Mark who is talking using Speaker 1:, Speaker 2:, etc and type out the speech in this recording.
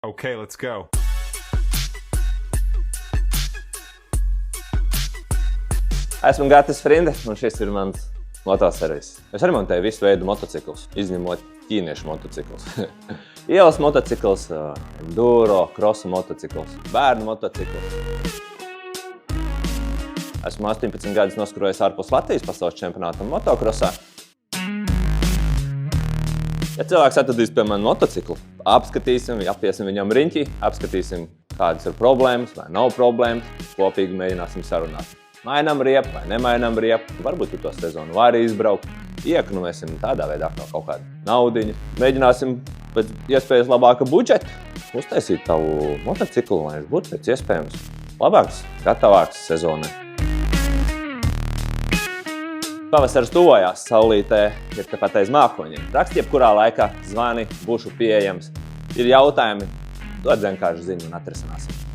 Speaker 1: Okay, let's go.
Speaker 2: Esmu Gatis Frinde, un šis ir mans motoservis. Es remontēju visu veidu motociklus, izņemot ķīniešu motociklus. Ielas motocikls, enduro, krosa motocikls, bērnu motocikls. Esmu 18 gadus noskrojis ārpus Latvijas pasaules čempionātam motokrosā. Ja cilvēks atradīs pie manis motociklu, apskatīsim, apiesim viņam riņķi, apskatīsim, kādas ir problēmas vai nav problēmas, kopīgi mēģināsim sarunāt. Mainām riepu vai nemainām riepu, varbūt tu to sezonu vari izbraukt, iekonomēsim tādā veidā kaut kādu naudiņu. Mēģināsim pēc iespējas labāka budžeta uztaisīt tavu motociklu, lai viņš būtu pēc iespējams labāks, gatavāks sezonai. Pavasaris tuvojās, saulītē ir tepat aiz mākoņiem. Raksti jebkurā laikā, zvani, būšu pieejams. Ir jautājumi, dod vienkārši ziņu un atrisināsim.